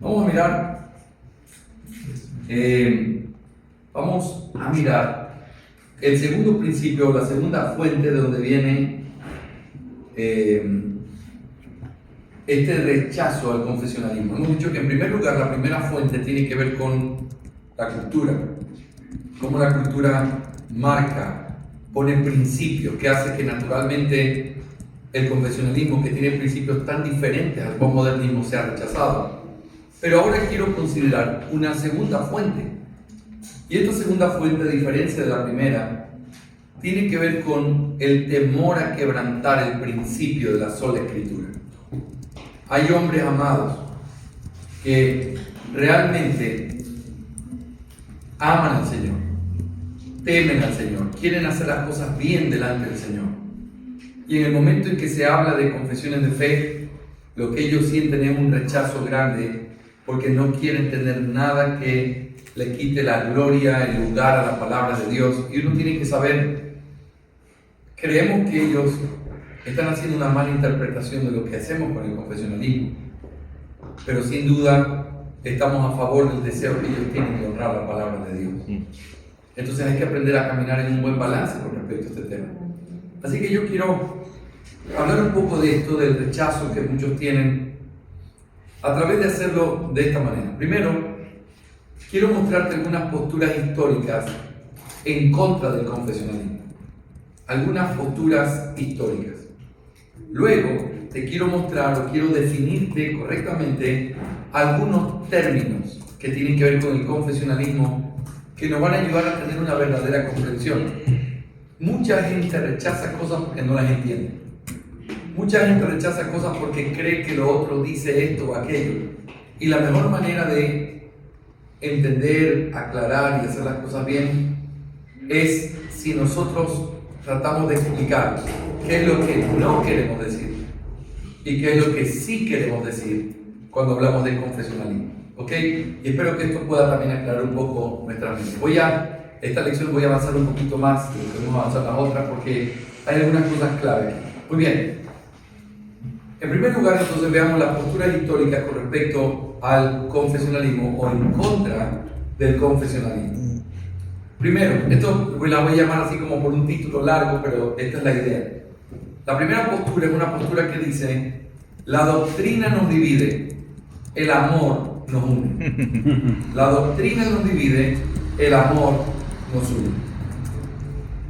Vamos a mirar el segundo principio, la segunda fuente de donde viene este rechazo al confesionalismo. Hemos dicho que en primer lugar la primera fuente tiene que ver con la cultura, cómo la cultura marca, pone principios que hace que naturalmente el confesionalismo, que tiene principios tan diferentes al posmodernismo, sea rechazado. Pero ahora quiero considerar una segunda fuente, y esta segunda fuente, a diferencia de la primera, tiene que ver con el temor a quebrantar el principio de la sola Escritura. Hay hombres amados que realmente aman al Señor, temen al Señor, quieren hacer las cosas bien delante del Señor. Y en el momento en que se habla de confesiones de fe, lo que ellos sienten es un rechazo grande porque no quieren tener nada que le quite la gloria, el lugar a la palabra de Dios. Y uno tiene que saber, creemos que ellos están haciendo una mala interpretación de lo que hacemos con el confesionalismo, pero sin duda estamos a favor del deseo que ellos tienen de honrar la palabra de Dios. Entonces hay que aprender a caminar en un buen balance con respecto a este tema. Así que yo quiero hablar un poco de esto, del rechazo que muchos tienen, a través de hacerlo de esta manera. Primero, quiero mostrarte algunas posturas históricas en contra del confesionalismo. Algunas posturas históricas. Luego, te quiero mostrar o quiero definirte correctamente algunos términos que tienen que ver con el confesionalismo que nos van a ayudar a tener una verdadera comprensión. Mucha gente rechaza cosas porque no las entiende. Mucha gente rechaza cosas porque cree que lo otro dice esto o aquello. Y la mejor manera de entender, aclarar y hacer las cosas bien es si nosotros tratamos de explicar qué es lo que no queremos decir y qué es lo que sí queremos decir cuando hablamos de confesionalismo. ¿Ok? Y espero que esto pueda también aclarar un poco nuestra mente. Esta lección voy a avanzar un poquito más, y podemos avanzar las otras porque hay algunas cosas clave. Muy bien. En primer lugar, entonces veamos las posturas históricas con respecto al confesionalismo o en contra del confesionalismo. Primero, esto la voy a llamar así como por un título largo, pero esta es la idea. La primera postura es una postura que dice: la doctrina nos divide, el amor nos une. La doctrina nos divide, el amor nos une.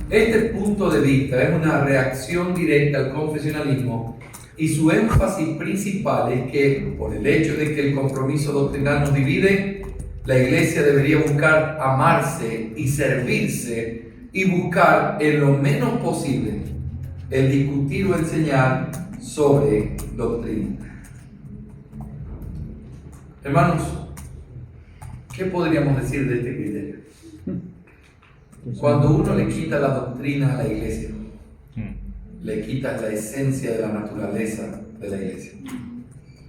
Este punto de vista es una reacción directa al confesionalismo y su énfasis principal es que, por el hecho de que el compromiso doctrinal nos divide, la Iglesia debería buscar amarse y servirse y buscar en lo menos posible el discutir o enseñar sobre doctrina. Hermanos, ¿qué podríamos decir de este criterio? Cuando uno le quita la doctrina a la Iglesia, le quita la esencia de la naturaleza de la Iglesia.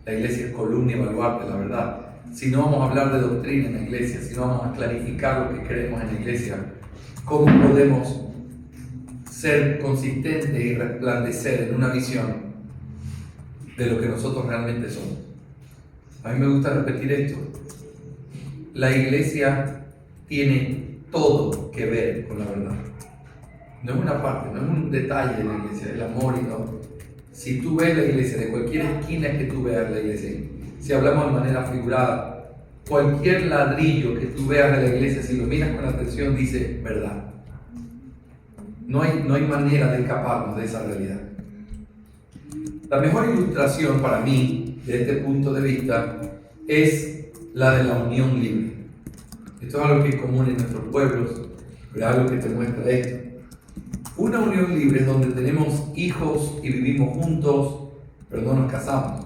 La Iglesia es columna y baluarte, la verdad. Si no vamos a hablar de doctrina en la Iglesia, si no vamos a clarificar lo que creemos en la Iglesia, ¿cómo podemos ser consistentes y resplandecer en una visión de lo que nosotros realmente somos? A mí me gusta repetir esto. La Iglesia tiene todo que ver con la verdad. No es una parte, no es un detalle de la Iglesia, el amor y todo. Si tú ves la Iglesia, de cualquier esquina que tú veas la Iglesia, si hablamos de manera figurada, cualquier ladrillo que tú veas de la Iglesia, si lo miras con atención, dice verdad. No hay manera de escaparnos de esa realidad. La mejor ilustración para mí, de este punto de vista, es la de la unión libre. Esto es algo que es común en nuestros pueblos, pero es algo que te muestra esto. Una unión libre es donde tenemos hijos y vivimos juntos, pero no nos casamos.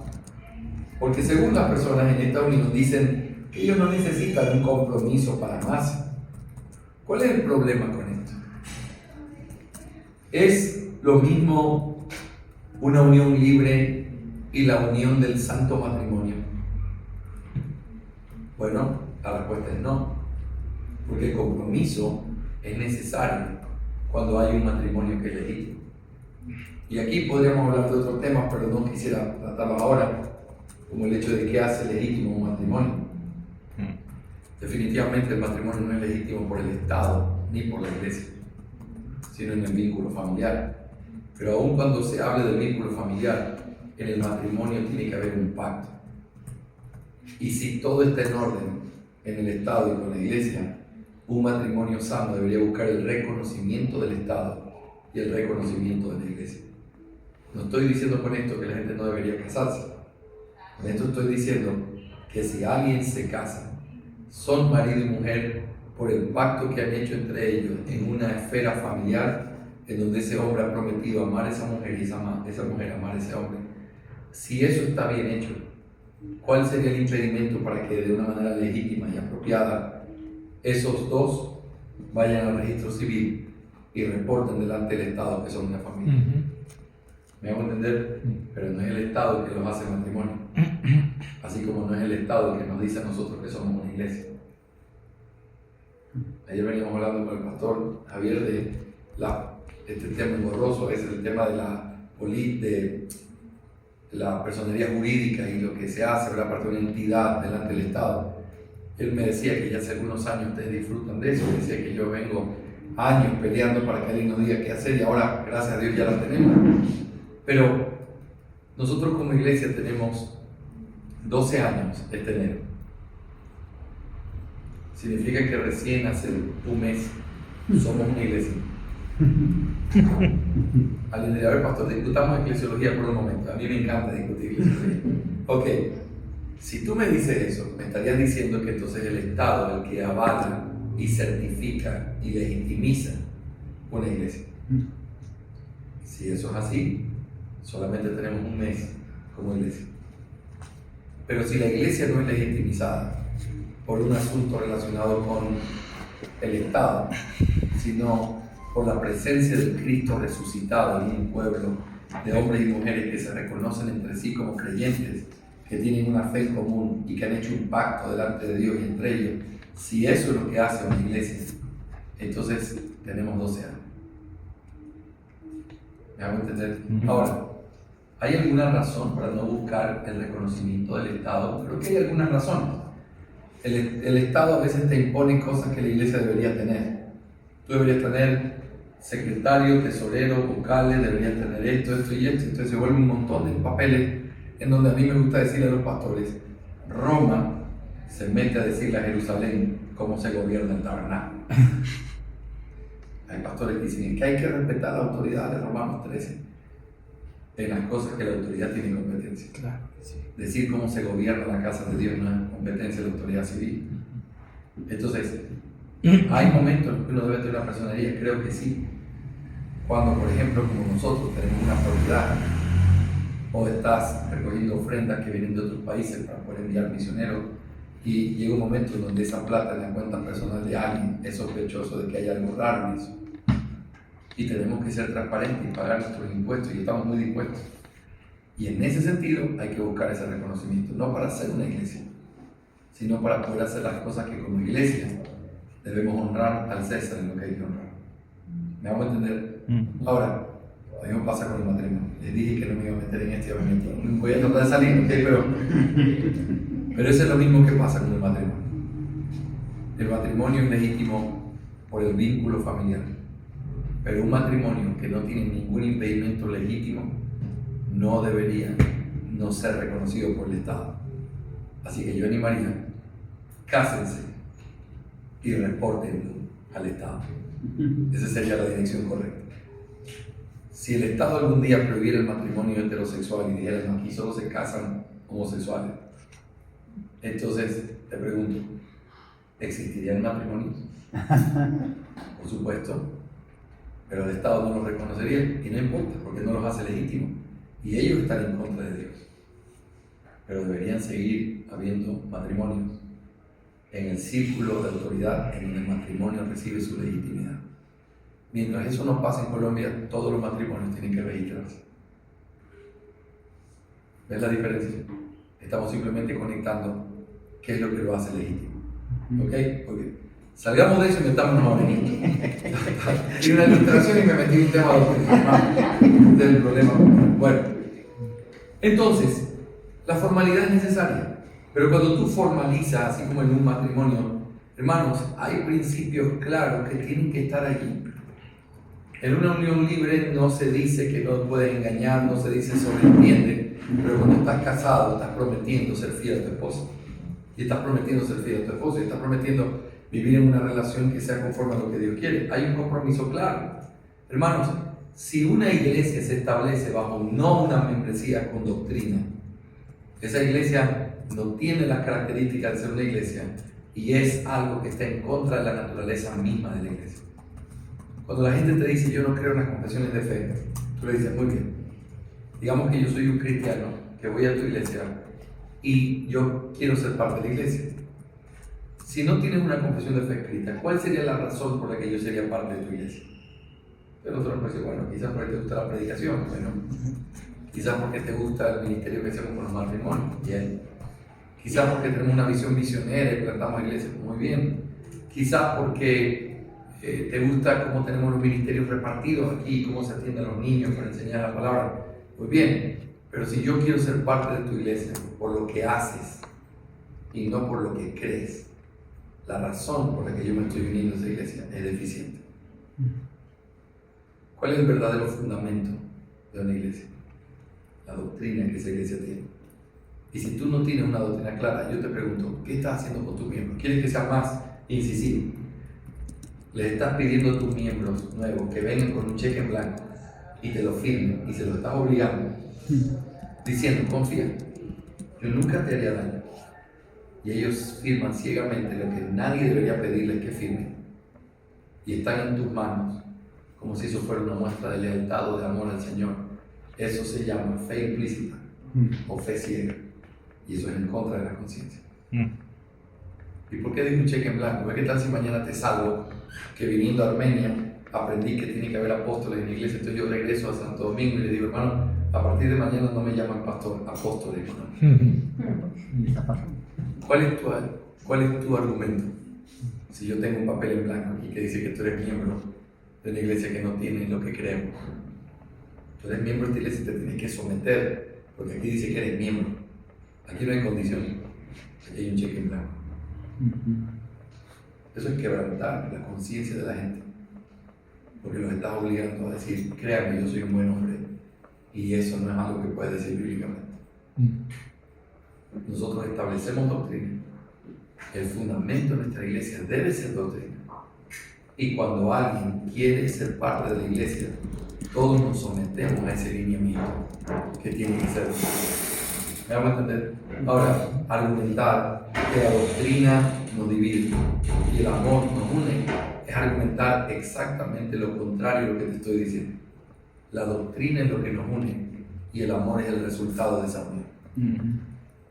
Porque según las personas en esta unión dicen que ellos no necesitan un compromiso para amarse. ¿Cuál es el problema con esto? ¿Es lo mismo una unión libre y la unión del santo matrimonio? Bueno, la respuesta es no. Porque el compromiso es necesario cuando hay un matrimonio que es legítimo. Y aquí podríamos hablar de otros temas, pero no quisiera tratarlos ahora, como el hecho de qué hace legítimo un matrimonio. Definitivamente el matrimonio no es legítimo por el Estado ni por la iglesia, sino en el vínculo familiar. Pero aun cuando se hable del vínculo familiar, en el matrimonio tiene que haber un pacto. Y si todo está en orden en el Estado y con la iglesia, un matrimonio sano debería buscar el reconocimiento del Estado y el reconocimiento de la iglesia. No estoy diciendo con esto que la gente no debería casarse. Con esto estoy diciendo que si alguien se casa, son marido y mujer por el pacto que han hecho entre ellos en una esfera familiar en donde ese hombre ha prometido amar a esa mujer y esa mujer amar a ese hombre. Si eso está bien hecho, ¿cuál sería el impedimento para que de una manera legítima y apropiada esos dos vayan al registro civil y reporten delante del Estado que son una familia? ¿Me hago entender? Pero no es el Estado que los hace matrimonio, así como no es el Estado que nos dice a nosotros que somos una iglesia. Ayer veníamos hablando con el pastor Javier de este tema engorroso, es el tema de la personería jurídica y lo que se hace, ¿verdad?, parte de una entidad delante del Estado. Él me decía que ya hace algunos años ustedes disfrutan de eso, decía que yo vengo años peleando para que alguien nos diga qué hacer y ahora, gracias a Dios, ya la tenemos. Pero nosotros como iglesia tenemos 12 años este enero. Significa que recién hace un mes somos una iglesia. Alguien diría, a ver, pastor, discutamos eclesiología por un momento. A mí me encanta discutir eclesiología. Ok, si tú me dices eso, me estarías diciendo que entonces el Estado es el que avala y certifica y legitimiza una iglesia. Si eso es así, solamente tenemos un mes como iglesia. Pero si la iglesia no es legitimizada por un asunto relacionado con el Estado, sino por la presencia del Cristo resucitado en un pueblo de hombres y mujeres que se reconocen entre sí como creyentes, que tienen una fe en común y que han hecho un pacto delante de Dios y entre ellos, si eso es lo que hace una iglesia, entonces tenemos 12 años. ¿Me hago entender? Ahora, ¿hay alguna razón para no buscar el reconocimiento del Estado? Creo que hay algunas razones. El Estado a veces te impone cosas que la iglesia debería tener. Tú deberías tener secretarios, tesoreros, vocales, deberías tener esto y esto. Entonces se vuelve un montón de papeles en donde a mí me gusta decirle a los pastores, Roma se mete a decirle a Jerusalén cómo se gobierna el tabernáculo. Hay pastores que dicen que hay que respetar la autoridad de Romanos 13 en las cosas que la autoridad tiene competencia. Claro, sí. Decir cómo se gobierna la casa de Dios no es competencia de la autoridad civil. Entonces, ¿hay momentos en los que uno debe tener una personería? Creo que sí. Cuando, por ejemplo, como nosotros tenemos una propiedad o estás recogiendo ofrendas que vienen de otros países para poder enviar misioneros y llega un momento donde esa plata en la cuenta personal de alguien es sospechoso de que hay algo raro en eso. Y tenemos que ser transparentes y pagar nuestros impuestos y estamos muy dispuestos. Y en ese sentido hay que buscar ese reconocimiento, no para ser una iglesia, sino para poder hacer las cosas que como iglesia debemos honrar al César en lo que hay que honrar. ¿Me hago entender? Ahora, a mí me pasa con el matrimonio. Les dije que no me iba a meter en este momento. Voy a tratar de salir, ¿ok? Pero eso es lo mismo que pasa con el matrimonio. El matrimonio es legítimo por el vínculo familiar. Pero un matrimonio que no tiene ningún impedimento legítimo no debería no ser reconocido por el Estado. Así que yo animaría, cásense y reporten al Estado. Esa sería la dirección correcta. Si el Estado algún día prohibiera el matrimonio heterosexual y dijera, no, aquí solo se casan homosexuales, entonces te pregunto, ¿existirían matrimonios? Por supuesto, pero el Estado no los reconocería y no importa, porque no los hace legítimos y ellos están en contra de Dios. Pero deberían seguir habiendo matrimonios en el círculo de autoridad en donde el matrimonio recibe su legitimidad. Mientras eso no pasa en Colombia, todos los matrimonios tienen que registrarse. ¿Ves la diferencia? Estamos simplemente conectando qué es lo que lo hace legítimo. ¿Ok? Okay. Salgamos de eso y metámonos ahora en esto. Tiene una ilustración y me metí en un tema del problema. Bueno, entonces, La formalidad es necesaria, pero cuando tú formalizas, así como en un matrimonio, hermanos, hay principios claros que tienen que estar allí. En una unión libre no se dice que no puedes engañar, no se dice sobreentiende, pero cuando estás casado estás prometiendo ser fiel a tu esposa. Y estás prometiendo ser fiel a tu esposa, y estás prometiendo vivir en una relación que sea conforme a lo que Dios quiere. Hay un compromiso claro. Hermanos, si una iglesia se establece bajo no una membresía con doctrina, esa iglesia no tiene las características de ser una iglesia y es algo que está en contra de la naturaleza misma de la iglesia. Cuando la gente te dice yo no creo en las confesiones de fe, tú le dices muy bien, digamos que yo soy un cristiano que voy a tu iglesia y yo quiero ser parte de la iglesia. Si no tienes una confesión de fe escrita, ¿cuál sería la razón por la que yo sería parte de tu iglesia? Pero nosotros nos decimos, bueno, quizás porque te gusta la predicación, bueno, quizás porque te gusta el ministerio que hacemos con los matrimonios, bien. Quizás porque tenemos una visión misionera y plantamos iglesias, muy bien. Quizás porque te gusta cómo tenemos los ministerios repartidos aquí, cómo se atienden a los niños para enseñar la palabra, muy bien. Pero si yo quiero ser parte de tu iglesia por lo que haces y no por lo que crees, la razón por la que yo me estoy uniendo a esa iglesia es deficiente. ¿Cuál es el verdadero fundamento de una iglesia? La doctrina que esa iglesia tiene. Y si tú no tienes una doctrina clara, yo te pregunto, ¿qué estás haciendo con tus miembros? ¿Quieres que sea más incisivo? Les estás pidiendo a tus miembros nuevos que vengan con un cheque en blanco y te lo firmen y se lo estás obligando, diciendo, confía, yo nunca te haría daño. Y ellos firman ciegamente lo que nadie debería pedirles que firmen. Y están en tus manos, como si eso fuera una muestra de lealtad o de amor al Señor. Eso se llama fe implícita o fe ciega. Y eso es en contra de la conciencia. ¿Y por qué digo un cheque en blanco? ¿Qué tal si mañana te salgo que viniendo a Armenia aprendí que tiene que haber apóstoles en la iglesia? Entonces yo regreso a Santo Domingo y le digo, hermano, a partir de mañana no me llaman pastor, apóstoles. ¿Cuál es tu argumento? Si yo tengo un papel en blanco aquí que dice que tú eres miembro de una iglesia que no tiene lo que creemos. Tú eres miembro de esta iglesia y te tienes que someter, porque aquí dice que eres miembro. Aquí no hay condiciones, aquí hay un cheque en blanco. Eso es quebrantar la conciencia de la gente, porque los estás obligando a decir, créanme, yo soy un buen hombre, y eso no es algo que puedes decir bíblicamente. Nosotros establecemos doctrina. El fundamento de nuestra iglesia debe ser doctrina. Y cuando alguien quiere ser parte de la iglesia, todos nos sometemos a ese lineamiento que tiene que ser. ¿Me hago entender? Ahora, argumentar que la doctrina nos divide y el amor nos une es argumentar exactamente lo contrario a lo que te estoy diciendo. La doctrina es lo que nos une y el amor es el resultado de esa unión.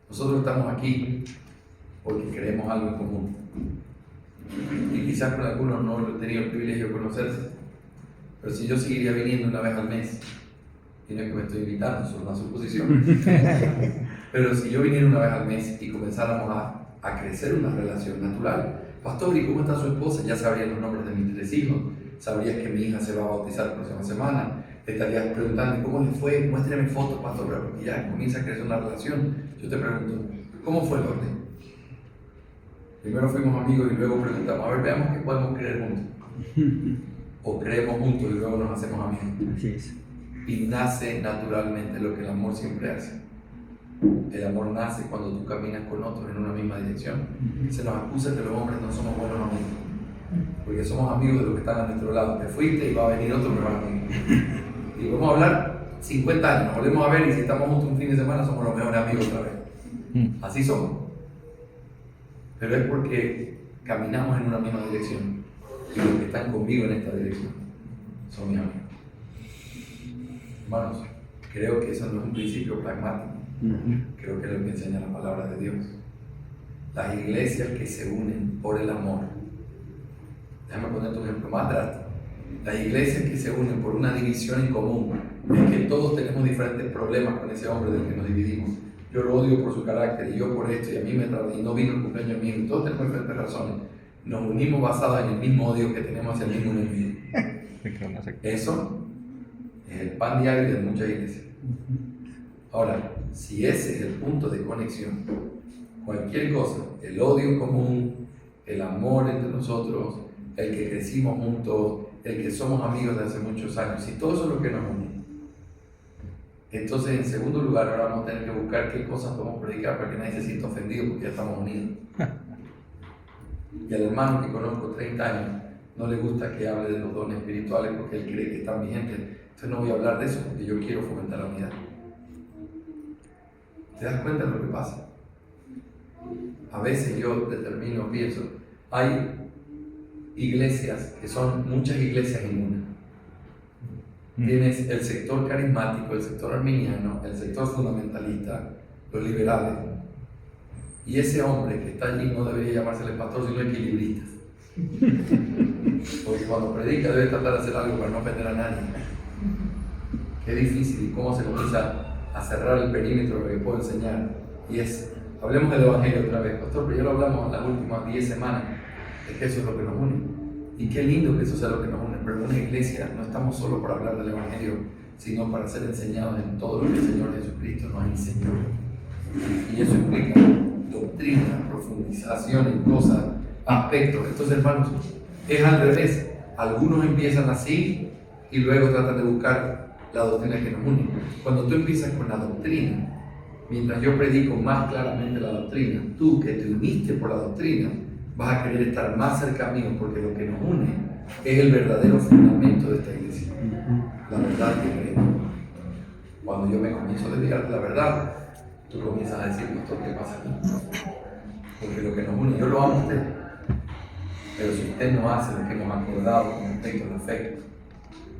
Nosotros estamos aquí porque queremos algo en común. Y quizás con algunos no he tenido el privilegio de conocerse, pero si yo seguiría viniendo una vez al mes, y no es que me estoy invitando, solo una suposición, pero si yo viniera una vez al mes y comenzáramos a crecer una relación natural, pastor, ¿y cómo está su esposa? Ya sabrían los nombres de mis 3 hijos, sabrías que mi hija se va a bautizar la próxima semana, te estarías preguntando cómo le fue, muéstrame fotos, pastor, pero porque ya comienza a crecer una relación. Yo te pregunto, ¿cómo fue el orden? Primero fuimos amigos y luego preguntamos, a ver, veamos qué podemos creer juntos. O creemos juntos y luego nos hacemos amigos. Así es. Y nace naturalmente lo que el amor siempre hace. El amor nace cuando tú caminas con otros en una misma dirección. Se nos acusa que los hombres no somos buenos amigos, porque somos amigos de los que están a nuestro lado. Te fuiste y va a venir otro mejor amigo. Y vamos a hablar 50 años, nos volvemos a ver y si estamos juntos un fin de semana somos los mejores amigos otra vez. Así somos. Pero es porque caminamos en una misma dirección y los que están conmigo en esta dirección son mis amigos. Hermanos, creo que eso no es un principio pragmático. Creo que es lo que enseña la palabra de Dios. Las iglesias que se unen por el amor. Déjame poner un ejemplo más drástico. Las iglesias que se unen por una división en común, es que todos tenemos diferentes problemas con ese hombre del que nos dividimos. Yo lo odio por su carácter y yo por esto y a mí me trata y no vino el cumpleaños mío y todos tenemos diferentes razones. Nos unimos basados en el mismo odio que tenemos hacia el mismo enemigo. Eso es el pan diario de muchas iglesias. Ahora, si ese es el punto de conexión, cualquier cosa, el odio común, el amor entre nosotros, el que crecimos juntos, el que somos amigos de hace muchos años, si todo eso es lo que nos une, entonces en segundo lugar ahora vamos a tener que buscar qué cosas podemos predicar para que nadie se sienta ofendido porque ya estamos unidos. Y al hermano que conozco 30 años no le gusta que hable de los dones espirituales porque él cree que están vigentes. Entonces no voy a hablar de eso porque yo quiero fomentar la unidad. ¿Te das cuenta de lo que pasa? A veces yo determino, pienso, hay iglesias que son muchas iglesias en una. Tienes el sector carismático, el sector arminiano, el sector fundamentalista, los liberales. Y ese hombre que está allí no debería llamársele pastor, sino equilibrista. Porque cuando predica debe tratar de hacer algo para no ofender a nadie. Qué difícil y cómo se comienza a cerrar el perímetro de lo que puedo enseñar. Y hablemos del Evangelio otra vez, pastor, pero ya lo hablamos en las últimas 10 semanas, es que eso es lo que nos une. Y qué lindo que eso sea lo que nos une, pero en una iglesia no estamos solo para hablar del Evangelio, sino para ser enseñados en todo lo que el Señor Jesucristo nos enseñó. Y eso implica doctrina, profundización en cosas, aspectos. Entonces, hermanos, es al revés. Algunos empiezan así y luego tratan de buscar la doctrina que nos une. Cuando tú empiezas con la doctrina, mientras yo predico más claramente la doctrina, tú que te uniste por la doctrina, vas a querer estar más cerca mío porque lo que nos une es el verdadero fundamento de esta iglesia. La verdad que creemos. Cuando yo me comienzo a desviar de la verdad, tú comienzas a decir, pastor, ¿qué pasa aquí? Porque lo que nos une, yo lo amo a usted, pero si usted no hace lo que hemos acordado con respecto a la fe,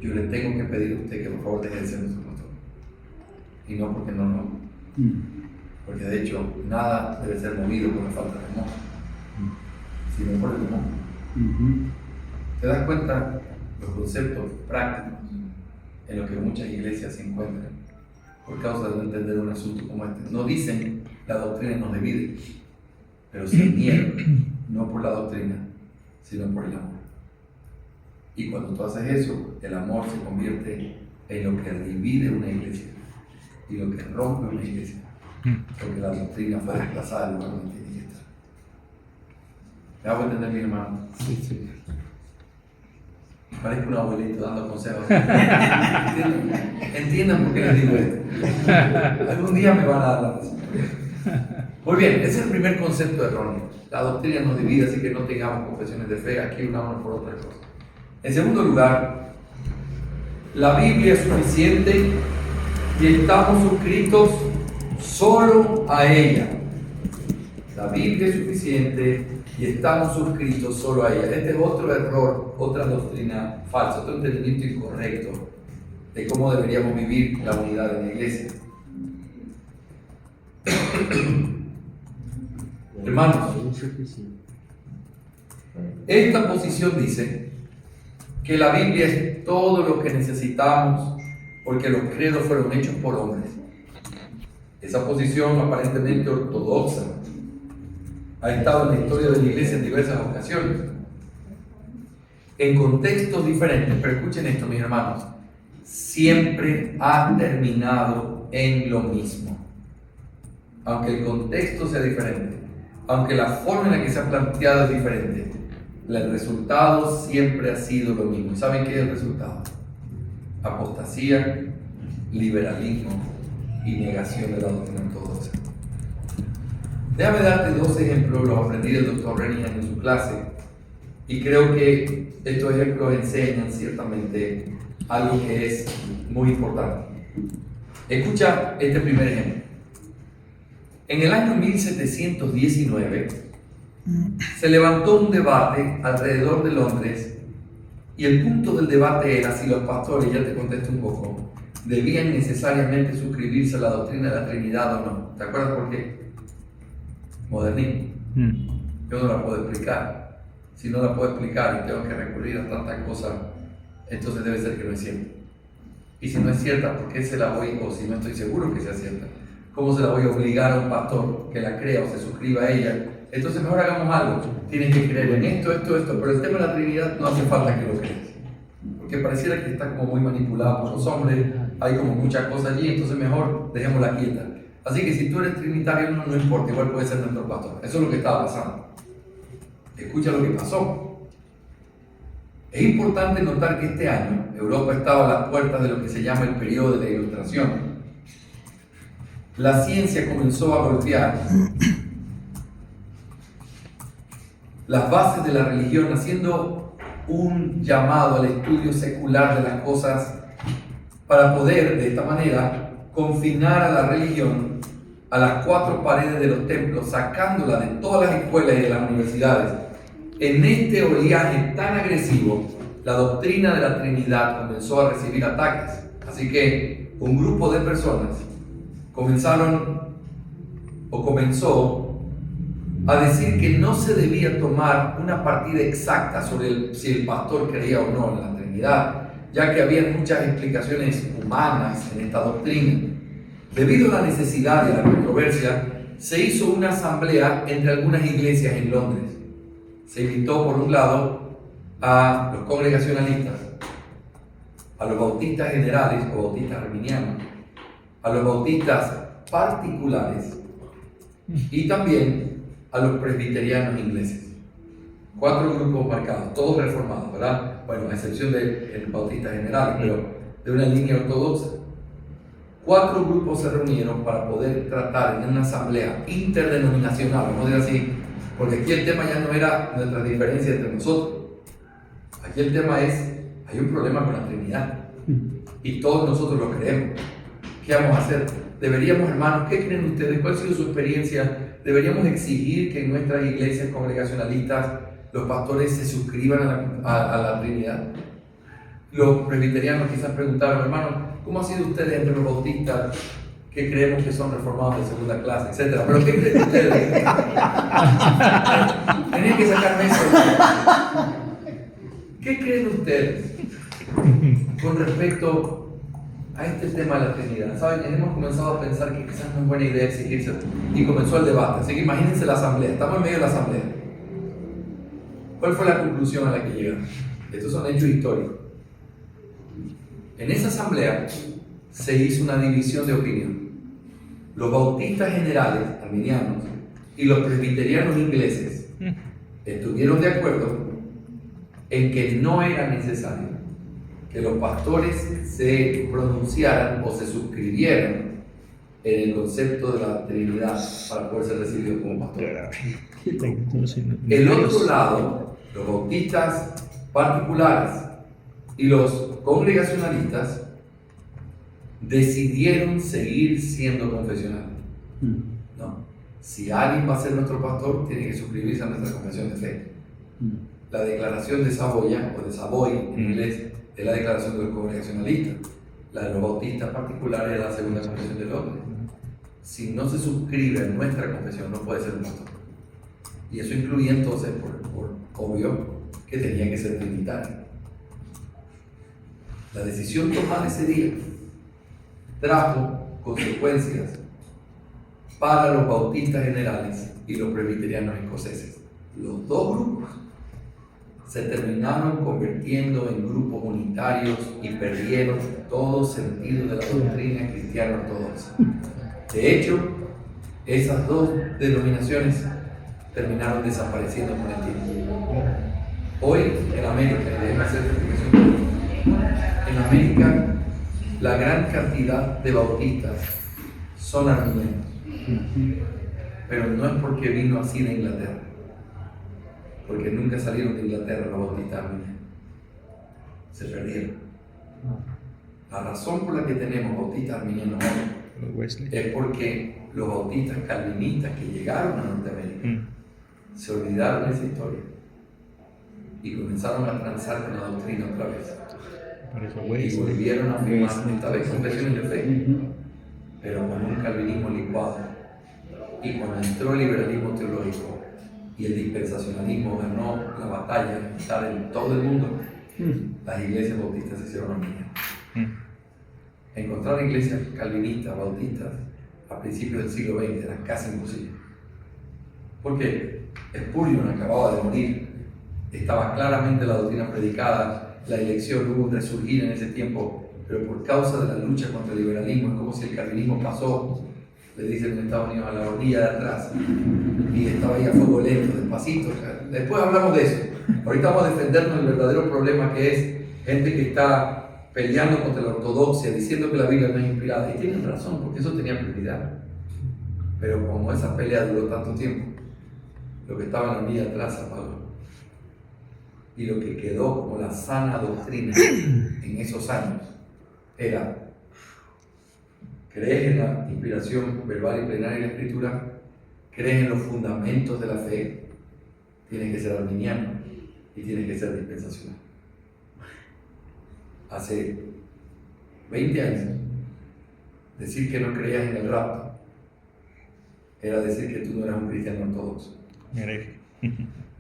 yo le tengo que pedir a usted que por favor deje de ser nuestro pastor. Y no porque no lo amo. Porque de hecho, nada debe ser movido por la falta de amor, sino por el amor. ¿Te das cuenta los conceptos prácticos en los que muchas iglesias se encuentran por causa de no entender un asunto como este? No dicen la doctrina nos divide, pero se niegan, no por la doctrina, sino por el amor. Y cuando tú haces eso, el amor se convierte en lo que divide una iglesia y lo que rompe una iglesia, porque la doctrina fue desplazada del lugar donde tiene que estar. ¿Me hago entender, mi hermano? Sí, sí. Parezco un abuelito dando consejos. Entiendan por qué les digo esto. Algún día me van a dar la razón. Muy bien, ese es el primer concepto erróneo. La doctrina nos divide, así que no tengamos confesiones de fe aquí una por otra cosa. En segundo lugar, la Biblia es suficiente y estamos suscritos solo a ella. La Biblia es suficiente y estamos suscritos solo a ella. Este es otro error, otra doctrina falsa, otro entendimiento incorrecto de cómo deberíamos vivir la unidad en la iglesia. Hermanos, esta posición dice que la Biblia es todo lo que necesitamos porque los credos fueron hechos por hombres. Esa posición aparentemente ortodoxa ha estado en la historia de la iglesia en diversas ocasiones, en contextos diferentes, pero escuchen esto, mis hermanos, siempre ha terminado en lo mismo. Aunque el contexto sea diferente, aunque la forma en la que se ha planteado es diferente, el resultado siempre ha sido lo mismo. ¿Saben qué es el resultado? Apostasía, liberalismo y negación de la doctrina ortodoxa. Déjame darte dos ejemplos, los aprendí del Dr. Renihan en su clase, y creo que estos ejemplos enseñan ciertamente algo que es muy importante. Escucha este primer ejemplo. En el año 1719 se levantó un debate alrededor de Londres y el punto del debate era si los pastores, ya te contesto un poco, debían necesariamente suscribirse a la doctrina de la Trinidad o no. ¿Te acuerdas por qué? Modernismo. Yo no la puedo explicar. Si no la puedo explicar y tengo que recurrir a tantas cosas, entonces debe ser que no es cierta. Y si no es cierta, ¿por qué se la voy, o si no estoy seguro que sea cierta, cómo se la voy a obligar a un pastor que la crea o se suscriba a ella? Entonces mejor hagamos algo. Tienes que creer en esto, pero el tema de la Trinidad no hace falta que lo creas, porque pareciera que está como muy manipulado por los hombres hay como muchas cosas allí, entonces mejor dejémosla quieta. Así que si tú eres trinitario, no importa, igual puede ser nuestro pastor. Eso es lo que estaba pasando. Escucha lo que pasó. Es importante notar que este año Europa estaba a las puertas de lo que se llama el periodo de la Ilustración. La ciencia comenzó a golpear las bases de la religión, haciendo un llamado al estudio secular de las cosas para poder, de esta manera, confinar a la religión a las cuatro paredes de los templos, sacándola de todas las escuelas y de las universidades. En este oleaje tan agresivo, la doctrina de la Trinidad comenzó a recibir ataques. Así que un grupo de personas comenzó a decir que no se debía tomar una partida exacta sobre si el pastor creía o no en la Trinidad, ya que había muchas explicaciones humanas en esta doctrina. Debido a la necesidad y a la controversia, se hizo una asamblea entre algunas iglesias en Londres. Se invitó, por un lado, a los congregacionalistas, a los bautistas generales o bautistas arminianos, a los bautistas particulares y también a los presbiterianos ingleses. 4 grupos marcados, todos reformados, ¿verdad? Bueno, a excepción del bautista general, pero de una línea ortodoxa. 4 grupos se reunieron para poder tratar en una asamblea interdenominacional, vamos a decir así, porque aquí el tema ya no era nuestra diferencia entre nosotros. Aquí el tema es, hay un problema con la Trinidad y todos nosotros lo creemos. ¿Qué vamos a hacer? Deberíamos, hermanos, ¿qué creen ustedes? ¿Cuál ha sido su experiencia? ¿Deberíamos exigir que en nuestras iglesias congregacionalistas los pastores se suscriban a la Trinidad? Los presbiterianos quizás preguntaron, hermanos, ¿cómo ha sido ustedes entre los bautistas que creemos que son reformados de segunda clase, etcétera? ¿Pero qué creen ustedes? Tenían que sacarme eso. ¿Qué creen ustedes con respecto a este tema de la Trinidad? ¿Saben? Hemos comenzado a pensar que quizás no es buena idea exigirse y comenzó el debate. Así que imagínense la asamblea, estamos en medio de la asamblea. ¿Cuál fue la conclusión a la que llegaron? Estos son hechos históricos. En esa asamblea se hizo una división de opinión. Los bautistas generales, arminianos, y los presbiterianos ingleses estuvieron de acuerdo en que no era necesario que los pastores se pronunciaran o se suscribieran en el concepto de la Trinidad para poder ser recibidos como pastores. El otro lado, los bautistas particulares y los congregacionalistas decidieron seguir siendo confesionales. No, si alguien va a ser nuestro pastor, tiene que suscribirse a nuestra confesión de fe. La declaración de Saboya, o de Savoy en inglés, es la declaración de los congregacionalistas. La de los bautistas particulares es la segunda confesión de Londres. Si no se suscribe a nuestra confesión, no puede ser un pastor. Y eso incluía entonces, por obvio, que tenía que ser trinitario. La decisión tomada ese día trajo consecuencias para los bautistas generales y los presbiterianos escoceses. Los dos grupos se terminaron convirtiendo en grupos unitarios y perdieron todo sentido de la doctrina cristiana ortodoxa. De hecho, esas dos denominaciones terminaron desapareciendo con el tiempo. Hoy en América, déjenme hacer esta explicación. En América, la gran cantidad de bautistas son arminianos, pero no es porque vino así de Inglaterra, porque nunca salieron de Inglaterra los bautistas arminianos, se perdieron. La razón por la que tenemos bautistas arminianos es porque los bautistas calvinistas que llegaron a Norteamérica se olvidaron de esa historia y comenzaron a transar con la doctrina otra vez. Y volvieron a afirmar esta vez confesiones de fe, pero con un calvinismo licuado. Y cuando entró el liberalismo teológico y el dispensacionalismo ganó la batalla de estar en todo el mundo, las iglesias bautistas se hicieron arminianas. Encontrar iglesias calvinistas, bautistas, a principios del siglo XX era casi imposible. Porque Spurgeon acababa de morir, estaba claramente la doctrina predicada, la elección, hubo un resurgir en ese tiempo pero por causa de la lucha contra el liberalismo, es como si el calvinismo pasó, le dicen en Estados Unidos, a la orilla de atrás, y estaba ahí a fuego lento, despacito. Después hablamos de eso. Ahorita vamos a defendernos del verdadero problema, que es gente que está peleando contra la ortodoxia, diciendo que la Biblia no es inspirada, y tienen razón, porque eso tenía prioridad. Pero como esa pelea duró tanto tiempo, lo que estaba en la orilla de atrás se apagó. Y lo que quedó como la sana doctrina en esos años era: ¿crees en la inspiración verbal y plenaria de la Escritura? ¿Crees en los fundamentos de la fe? Tienes que ser arminiano y tienes que ser dispensacional. Hace 20 años, decir que no creías en el rapto era decir que tú no eras un cristiano ortodoxo.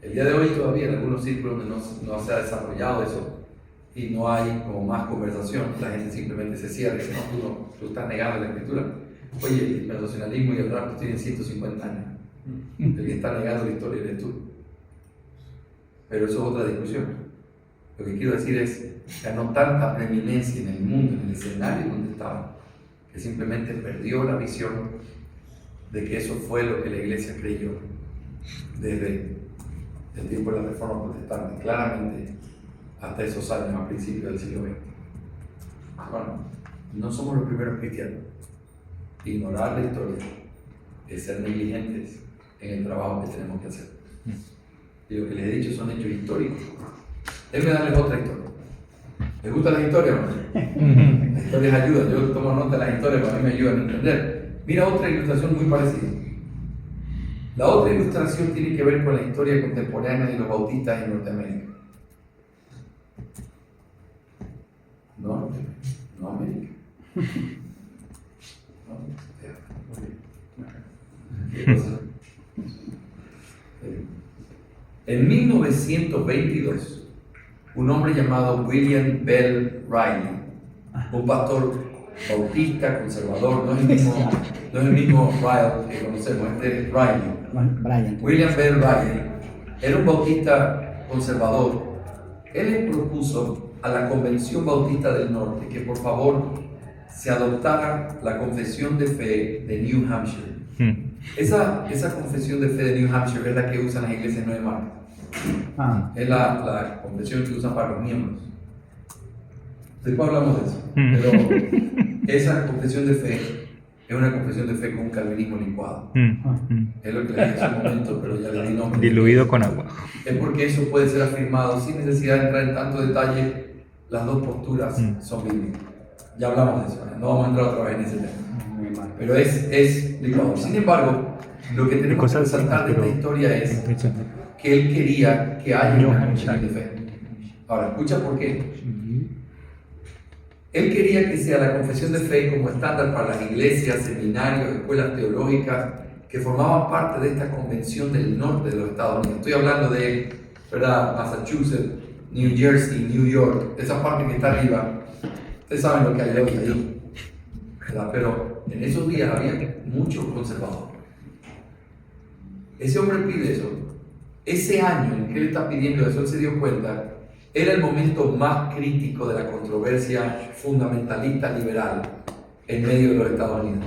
El día de hoy todavía en algunos círculos no se ha desarrollado eso y no hay como más conversación. La gente simplemente se cierra y dice: no, tú estás negando la Escritura. Oye, el dispensacionalismo y el rapto tienen 150 años. El que está negando la historia eres tú. Pero eso es otra discusión. Lo que quiero decir es que ganó tanta preeminencia en el mundo, en el escenario donde estaba, que simplemente perdió la visión de que eso fue lo que la iglesia creyó desde el tiempo de la Reforma Protestante, claramente hasta esos años, a principios del siglo XX. Bueno, no somos los primeros cristianos. Ignorar la historia es ser negligentes en el trabajo que tenemos que hacer. Y lo que les he dicho son hechos históricos. Déjenme darles otra historia. ¿Les gusta la historia o no? Las historias ayudan. Yo tomo nota de las historias, para mí me ayudan a entender. Mira otra ilustración muy parecida. La otra ilustración tiene que ver con la historia contemporánea de los bautistas en Norteamérica. No América. ¿Qué cosa? En 1922, un hombre llamado William Bell Riley, un pastor bautista, conservador, no es el mismo Riley que conocemos, este es Riley. William Bell Riley era un bautista conservador. Él le propuso a la Convención Bautista del Norte que por favor se adoptara la confesión de fe de New Hampshire. Esa confesión de fe de New Hampshire es la que usan las iglesias 9 marcas. Es la confesión que usan para los miembros. Después hablamos de eso. Pero esa confesión de fe es una confesión de fe con un calvinismo licuado. Es lo que le dije hace un momento, pero ya le di nombre. Diluido con agua. Es porque eso puede ser afirmado sin necesidad de entrar en tanto detalle. Las dos posturas son bíblicas. Ya hablamos de eso, no vamos a entrar otra vez en ese tema. Pero es licuado. Sin embargo, lo que tenemos que resaltar de esta historia es que él quería que haya una confesión de fe. Ahora, escucha por qué. Él quería que sea la confesión de fe como estándar para las iglesias, seminarios, escuelas teológicas que formaban parte de esta convención del norte de los Estados Unidos. Estoy hablando de, ¿verdad?, Massachusetts, New Jersey, New York, esa parte que está arriba. Ustedes saben lo que hay hoy ahí, ¿verdad? Pero en esos días había muchos conservadores. Ese hombre pide eso. Ese año en que él está pidiendo eso, él se dio cuenta, era el momento más crítico de la controversia fundamentalista liberal en medio de los Estados Unidos.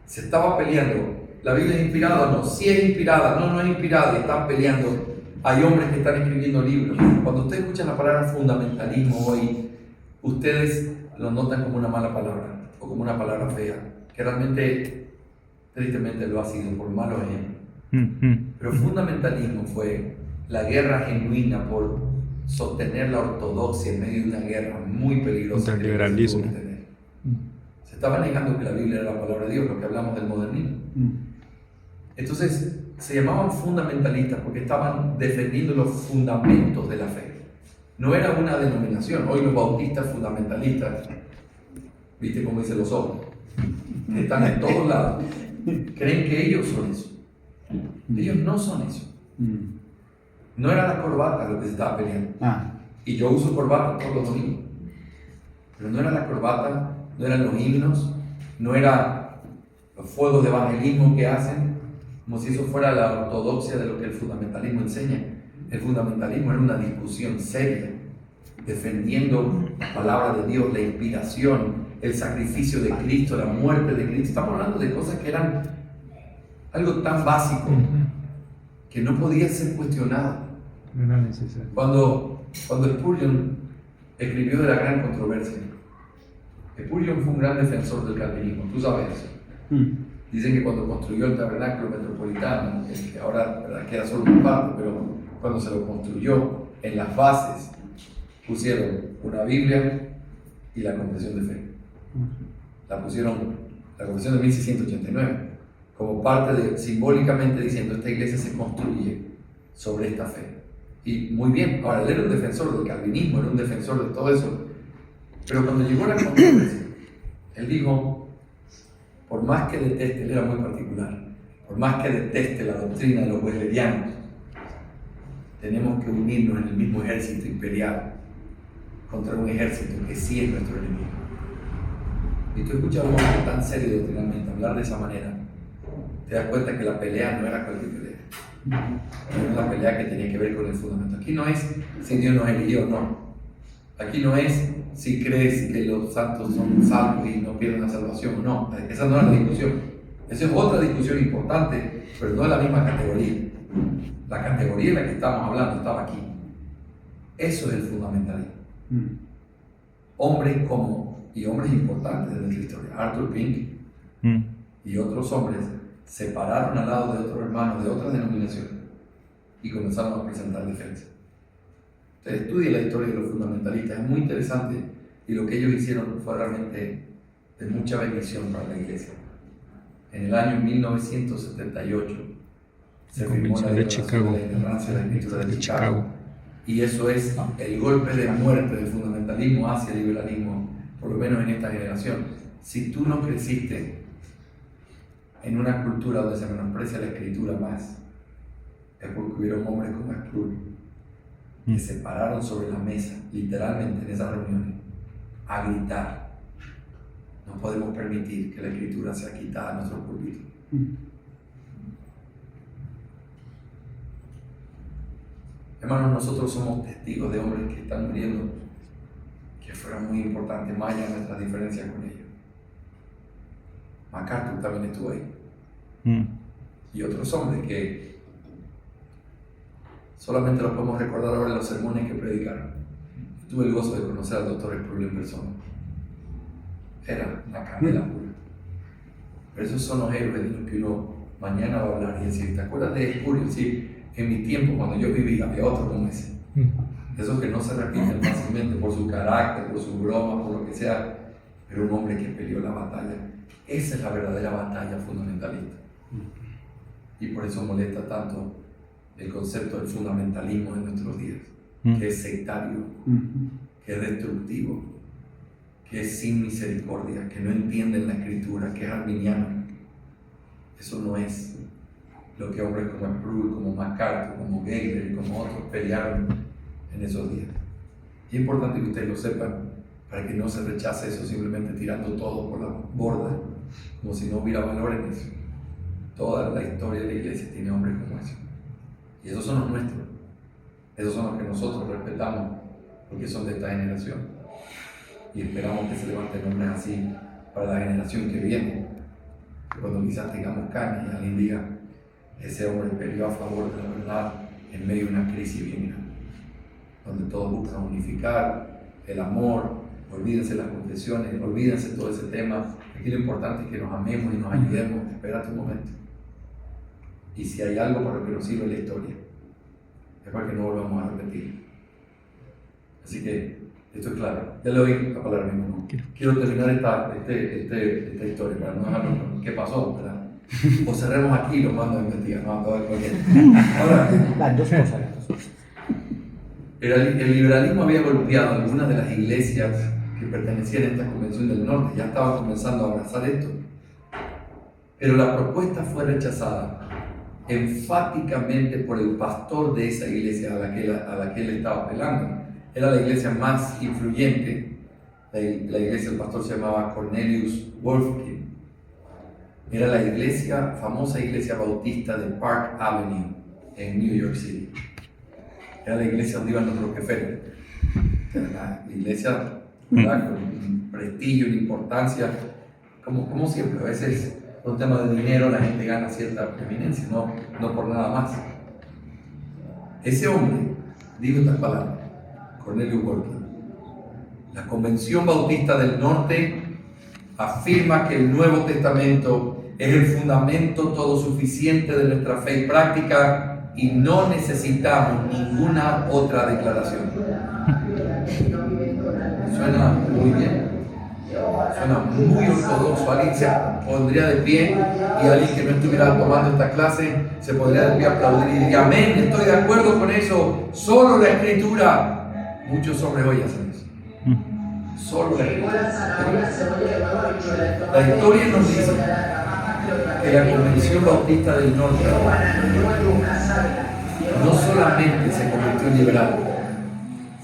Se estaba peleando, ¿la Biblia es inspirada o no? Si es inspirada, no es inspirada, y están peleando. Hay hombres que están escribiendo libros. Cuando ustedes escuchan la palabra fundamentalismo hoy, ustedes lo notan como una mala palabra o como una palabra fea, que realmente, tristemente, lo ha sido por malos ejemplos. Pero fundamentalismo fue la guerra genuina por sostener la ortodoxia en medio de una guerra muy peligrosa. Contra el liberalismo. Se estaba negando que la Biblia era la palabra de Dios, lo que hablamos del modernismo. Entonces, se llamaban fundamentalistas porque estaban defendiendo los fundamentos de la fe. No era una denominación. Hoy los bautistas fundamentalistas, ¿viste cómo dicen los hombres? Que están en todos lados. Creen que ellos son eso. Ellos no son eso. No era la corbata lo que se estaba peleando. Y yo uso corbata todos los domingos. Pero no era la corbata, no eran los himnos, no eran los fuegos de evangelismo que hacen, como si eso fuera la ortodoxia de lo que el fundamentalismo enseña. El fundamentalismo era una discusión seria defendiendo la palabra de Dios, la inspiración, el sacrificio de Cristo, la muerte de Cristo. Estamos hablando de cosas que eran algo tan básico que no podía ser cuestionado. No era necesario. Cuando Spurgeon escribió de la gran controversia, Spurgeon fue un gran defensor del calvinismo, tú sabes eso. Dicen que cuando construyó el tabernáculo metropolitano, que ahora ¿verdad? Queda solo una parte, pero cuando se lo construyó, en las bases pusieron una Biblia y la confesión de fe. La pusieron, la confesión de 1689, como parte de, simbólicamente diciendo, esta iglesia se construye sobre esta fe. Y muy bien, ahora él era un defensor del calvinismo, era un defensor de todo eso, pero cuando llegó la controversia, él dijo, por más que deteste, él era muy particular, por más que deteste la doctrina de los wesleyanios, tenemos que unirnos en el mismo ejército imperial contra un ejército que sí es nuestro enemigo. Y tú escuchas a un hombre tan serio doctrinalmente hablar de esa manera, te das cuenta que la pelea no era cualquier pelea. Era una pelea que tenía que ver con el fundamento. Aquí no es si Dios nos eligió o no. Aquí no es si crees que los santos son salvos y no pierden la salvación o no. Esa no es la discusión. Esa es otra discusión importante, pero no es la misma categoría. La categoría en la que estamos hablando estaba aquí. Eso es el fundamentalismo. Hombres y hombres importantes de nuestra historia, Arthur Pink y otros hombres, se pararon al lado de otros hermanos de otras denominaciones y comenzaron a presentar defensa. Usted estudia la historia de los fundamentalistas, es muy interesante, y lo que ellos hicieron fue realmente de mucha bendición para la iglesia. En el año 1978 se firmó la Declaración de la Ignorancia de la Escritura de Chicago. Y eso es el golpe de muerte del fundamentalismo hacia el liberalismo, por lo menos en esta generación. Si tú no creciste en una cultura donde se menosprecia la escritura más, es porque hubieron hombres como Spurgeon que se pararon sobre la mesa, literalmente en esas reuniones, a gritar: no podemos permitir que la escritura sea quitada de nuestro púlpito. Hermanos, nosotros somos testigos de hombres que están muriendo, que fueron muy importantes, más allá de nuestras diferencias con ellos. MacArthur también estuvo ahí. Y otros hombres que solamente los podemos recordar ahora en los sermones que predicaron. Tuve el gozo de conocer al doctor Spurgeon en persona. Era una candela pura. Pero esos son los héroes de los que uno mañana va a hablar y decir: ¿te acuerdas de Spurgeon? Sí, en mi tiempo, cuando yo vivía, había otro como ese. Esos que no se repiten fácilmente por su carácter, por su broma, por lo que sea, pero un hombre que peleó la batalla. Esa es la verdadera batalla fundamentalista. Y por eso molesta tanto el concepto del fundamentalismo en nuestros días, que es sectario, que es destructivo, que es sin misericordia, que no entiende la escritura, que es arminiano. Eso no es lo que hombres como Spurgeon, como MacArthur, como Geiger y como otros pelearon en esos días. Y es importante que ustedes lo sepan, para que no se rechace eso simplemente tirando todo por la borda, como si no hubiera valor en eso. Toda la historia de la iglesia tiene hombres como esos. Y esos son los nuestros. Esos son los que nosotros respetamos, porque son de esta generación. Y esperamos que se levanten hombres así para la generación que viene. Cuando quizás tengamos canas y alguien diga: ese hombre peleó a favor de la verdad en medio de una crisis bien grande, donde todos buscan unificar el amor. Olvídense las confesiones, olvídense todo ese tema. Aquí lo importante es que nos amemos y nos ayudemos. Espérate un momento. Y si hay algo para lo que nos sirve la historia, es para que no volvamos a repetir. Así que esto es claro. Ya le doy la palabra a mi hermano. Quiero terminar esta historia para no dejarlo con qué pasó, ¿verdad? O cerremos aquí y lo mando a investigar. No, todo ahora, las dos cosas. El liberalismo había golpeado algunas de las iglesias que pertenecían a esta convención del norte. Ya estaban comenzando a abrazar esto. Pero la propuesta fue rechazada enfáticamente por el pastor de esa iglesia a la que él estaba apelando. Era la iglesia más influyente. La iglesia, el pastor se llamaba Cornelius Wolfkin. Era la iglesia, famosa iglesia bautista de Park Avenue en New York City. Era la iglesia donde iban los Rockefeller. La iglesia, ¿verdad? Con prestigio y importancia, como siempre, a veces por un tema de dinero la gente gana cierta preeminencia, no por nada más. Ese hombre dijo estas palabras, Cornelio Walker: la Convención Bautista del Norte afirma que el Nuevo Testamento es el fundamento todo suficiente de nuestra fe y práctica y no necesitamos ninguna otra declaración. Suena muy bien, suena muy ortodoxo. Alguien se pondría de pie y alguien que no estuviera tomando esta clase se podría de pie aplaudir y diría: amén, estoy de acuerdo con eso, solo la Escritura. Muchos hombres hoy hacen eso. Solo la Escritura. La historia nos dice que la Convención Bautista del Norte no solamente se convirtió en liberal,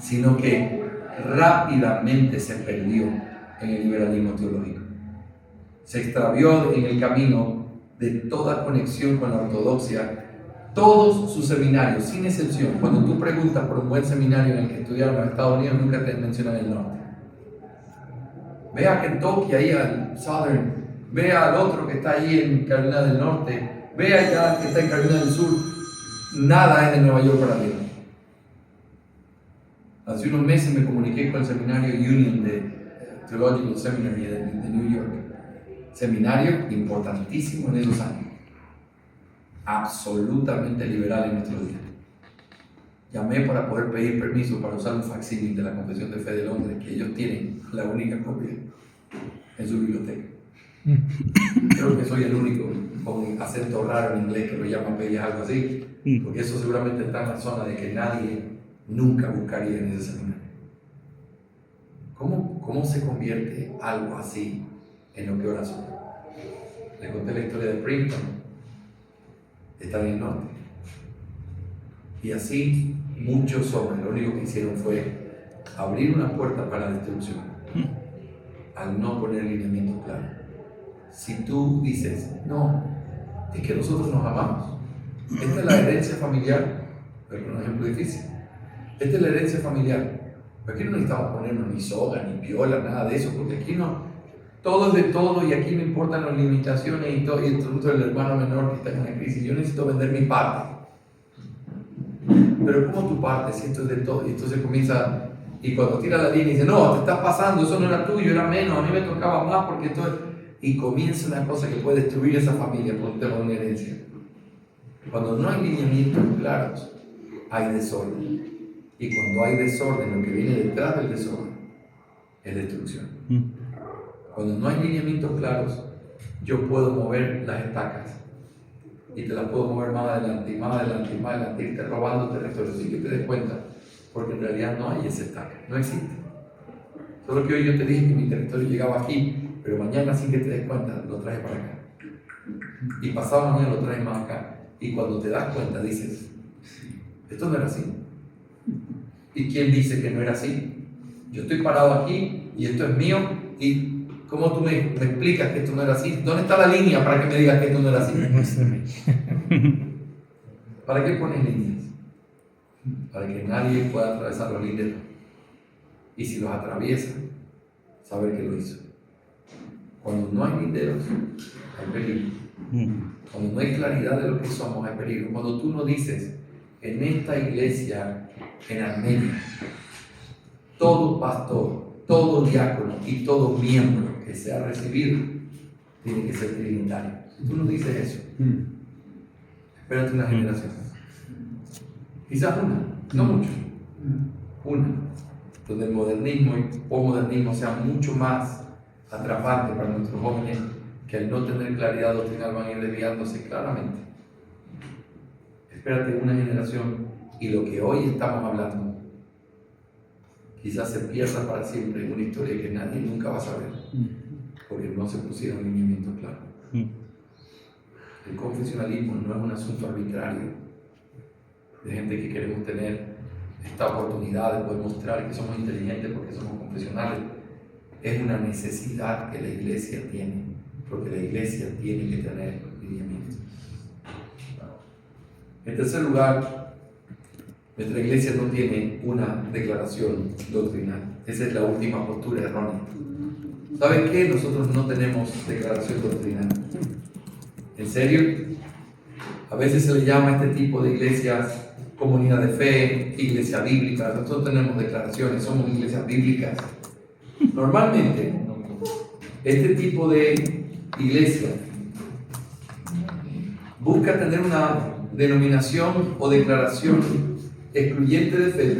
sino que rápidamente se perdió en el liberalismo teológico. Se extravió en el camino de toda conexión con la ortodoxia. Todos sus seminarios, sin excepción, cuando tú preguntas por un buen seminario en el que estudiaron en los Estados Unidos, nunca te mencionan el norte. Ve a Kentucky, ahí al Southern, ve al otro que está ahí en Carolina del Norte, ve allá que está en Carolina del Sur. Nada es de Nueva York para arriba. Hace unos meses me comuniqué con el seminario Union de Theological Seminary de New York. Seminario importantísimo en esos años. Absolutamente liberal en nuestro día. Llamé para poder pedir permiso para usar un facsímil de la Confesión de Fe de Londres, que ellos tienen la única copia en su biblioteca. Creo que soy el único con acento raro en inglés que lo llama Pella, algo así, porque eso seguramente está en la zona de que nadie nunca buscaría en ese seminario. ¿Cómo se convierte algo así en lo que ahora somos? Les conté la historia de Princeton, está en el norte. Y así muchos hombres lo único que hicieron fue abrir una puerta para la destrucción al no poner lineamientos claros. Si tú dices, no, es que nosotros nos amamos, esta es la herencia familiar, pero un ejemplo difícil, esta es la herencia familiar, pero aquí no necesitamos ponernos ni soga, ni piola, nada de eso, porque aquí no, todo es de todo y aquí no importan las limitaciones y todo, y el truco del hermano menor que está en una crisis, yo necesito vender mi parte. Pero ¿cómo tu parte si esto es de todo? Y entonces comienza, y cuando tira la línea y dice, no, te estás pasando, eso no era tuyo, era menos, a mí me tocaba más porque esto... Y comienza una cosa que puede destruir esa familia por un tema de una herencia. Cuando no hay lineamientos claros, hay desorden. Y cuando hay desorden, lo que viene detrás del desorden es destrucción. Cuando no hay lineamientos claros, yo puedo mover las estacas y te las puedo mover más adelante y más adelante y más adelante, irte robando territorio sin que te des cuenta, porque en realidad no hay esa estaca, no existe. Solo que hoy yo te dije que mi territorio llegaba aquí, pero mañana sin que te des cuenta lo traes para acá. Y pasado mañana lo traes más acá. Y cuando te das cuenta dices, esto no era así. ¿Y quién dice que no era así? Yo estoy parado aquí y esto es mío. ¿Y cómo tú me explicas que esto no era así? ¿Dónde está la línea para que me digas que esto no era así? ¿Para qué pones líneas? Para que nadie pueda atravesar los linderos. Y si los atraviesa, saber que lo hizo. Cuando no hay linderos, hay peligro. Cuando no hay claridad de lo que somos, hay peligro. Cuando tú no dices, en esta iglesia en Armenia, todo pastor, todo diácono y todo miembro que sea recibido tiene que ser trinitario. Si tú no dices eso, espérate una generación. Quizás una, no mucho. Una. Donde el modernismo y posmodernismo sea mucho más atrapante para nuestros jóvenes, que al no tener claridad doctrinal van a ir desviándose claramente. Espérate una generación y lo que hoy estamos hablando quizás se pierda para siempre en una historia que nadie nunca va a saber, porque no se pusieron lineamientos claros. El confesionalismo no es un asunto arbitrario de gente que queremos tener esta oportunidad de poder mostrar que somos inteligentes porque somos confesionales. Es una necesidad que la iglesia tiene, porque la iglesia tiene que tener lineamientos. En tercer lugar, Nuestra iglesia no tiene una declaración doctrinal. Esa es la última postura errónea. ¿Saben qué? Nosotros no tenemos declaración doctrinal. ¿En serio? A veces se le llama a este tipo de iglesias comunidad de fe, iglesia bíblica. Nosotros tenemos declaraciones, somos iglesias bíblicas. Normalmente, este tipo de iglesia busca tener una denominación o declaración excluyente de fe,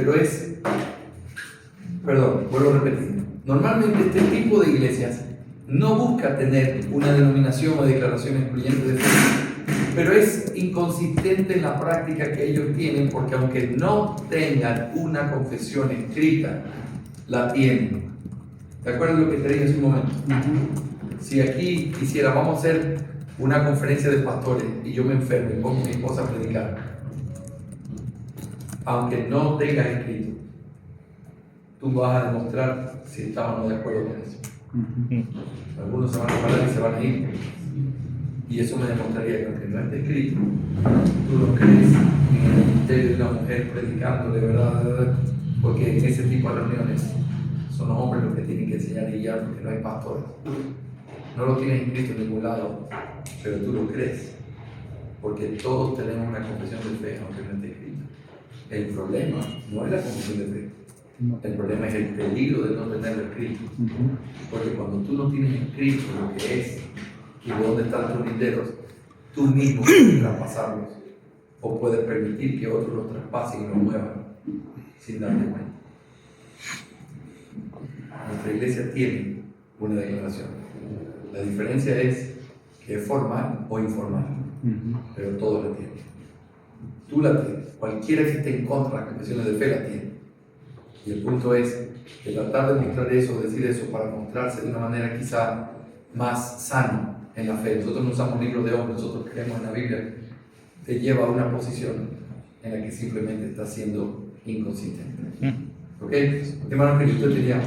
vuelvo a repetir. Normalmente este tipo de iglesias no busca tener una denominación o declaración excluyente de fe, pero es inconsistente en la práctica que ellos tienen, porque aunque no tengan una confesión escrita, la tienen. ¿Te acuerdas lo que te dije hace un momento? Si aquí vamos a hacer una conferencia de pastores y yo me enfermo y pongo a mi esposa a predicar, aunque no tengas escrito, tú vas a demostrar si estamos o no de acuerdo con eso. Algunos se van a parar y se van a ir. Y eso me demostraría que aunque no esté escrito, tú lo crees en el ministerio de una mujer predicando de verdad, porque en ese tipo de reuniones son los hombres los que tienen que enseñar y guiar, porque no hay pastores. No lo tienes escrito en ningún lado, pero tú lo crees, porque todos tenemos una confesión de fe, aunque no esté escrito. El problema no es la confesión de fe, el problema es el peligro de no tenerlo escrito, porque cuando tú no tienes escrito lo que es y de dónde están tus linderos, tú mismo puedes traspasarlos o puedes permitir que otros los traspasen y los muevan sin darte cuenta. Nuestra iglesia tiene una declaración. La diferencia es que es formal o informal, pero todos la tienen. Tú la tienes. Cualquiera que esté en contra de las confesiones de fe la tiene. Y el punto es que tratar de mostrar eso, decir eso para mostrarse de una manera quizá más sana en la fe. Nosotros no usamos libros de hombres, nosotros creemos en la Biblia. Te lleva a una posición en la que simplemente estás siendo inconsistente. ¿Ok? Hermano, que usted tenía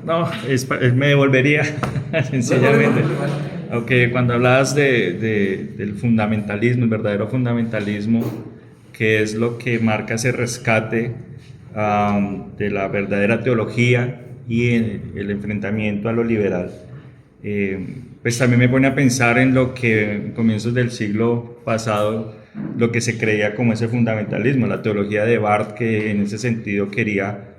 No, me devolvería sencillamente. Aunque cuando hablabas del fundamentalismo, el verdadero fundamentalismo, que es lo que marca ese rescate de la verdadera teología y el enfrentamiento a lo liberal, pues también me pone a pensar en lo que en comienzos del siglo pasado, lo que se creía como ese fundamentalismo, la teología de Barth, que en ese sentido quería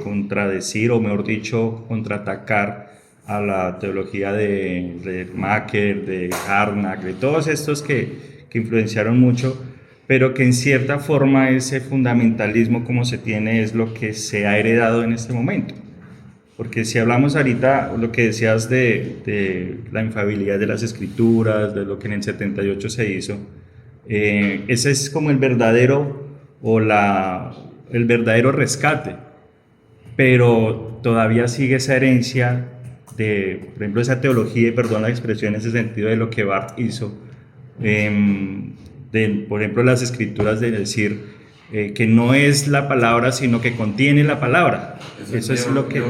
contradecir, o mejor dicho, contraatacar a la teología de Macker, de Harnack, de todos estos que influenciaron mucho, pero que en cierta forma ese fundamentalismo como se tiene es lo que se ha heredado en este momento. Porque si hablamos ahorita, lo que decías de la infalibilidad de las escrituras, de lo que en el 78 se hizo, ese es como el verdadero el verdadero rescate, pero todavía sigue esa herencia de, por ejemplo, esa teología, y perdón la expresión en ese sentido, de lo que Barth hizo, por ejemplo, las escrituras, de decir que no es la palabra, sino que contiene la palabra. Eso es lo que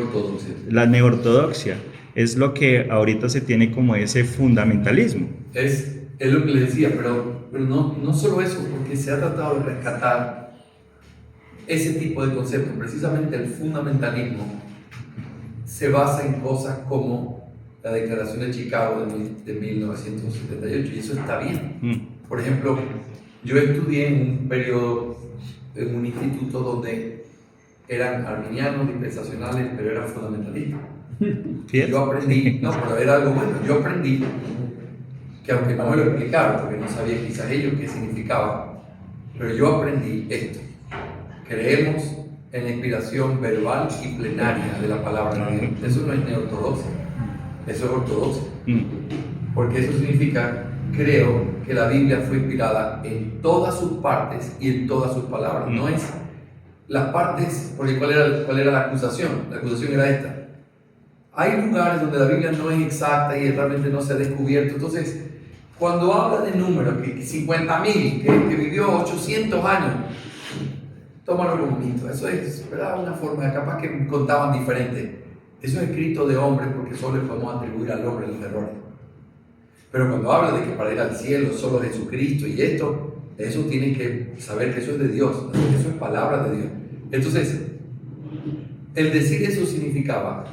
la neortodoxia es lo que ahorita se tiene como ese fundamentalismo. Es lo que le decía, pero no solo eso, porque se ha tratado de rescatar ese tipo de conceptos. Precisamente el fundamentalismo se basa en cosas como la Declaración de Chicago de 1978, y eso está bien. Por ejemplo, yo estudié en un periodo, en un instituto donde eran arminianos, dispensacionales, pero eran fundamentalistas. Y yo aprendí, pero era algo bueno, yo aprendí que, aunque no me lo explicaron, porque no sabía quizás ellos qué significaba, pero yo aprendí esto: creemos en la inspiración verbal y plenaria de la palabra de Dios. Eso no es neortodoxia, eso es ortodoxia, porque eso significa: creo que la Biblia fue inspirada en todas sus partes y en todas sus palabras. No es las partes, porque ¿cuál era la acusación? La acusación era esta: hay lugares donde la Biblia no es exacta y realmente no se ha descubierto. Entonces, cuando habla de números, que 50.000, que vivió 800 años, tómalo como mito. Eso es, ¿verdad?, una forma, capaz que contaban diferente. Eso es escrito de hombres, porque solo le podemos atribuir al hombre los errores. Pero cuando habla de que para ir al cielo solo Jesucristo y esto, Eso tienen que saber que eso es de Dios, eso es palabra de Dios. Entonces, el decir eso significaba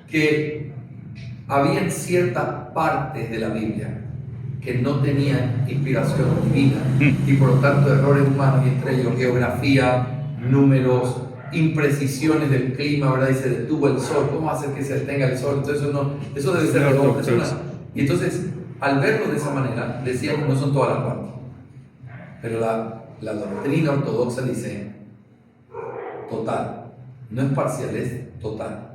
que habían ciertas partes de la Biblia que no tenían inspiración divina y por lo tanto errores humanos, y entre ellos geografía, números, imprecisiones del clima, ¿verdad? Y se detuvo el sol, ¿cómo hacer que se detenga el sol? Entonces eso debe ser de hombre. Y entonces, al verlo de esa manera, decían que no son todas las partes. Pero la doctrina ortodoxa dice total, no es parcial, es total.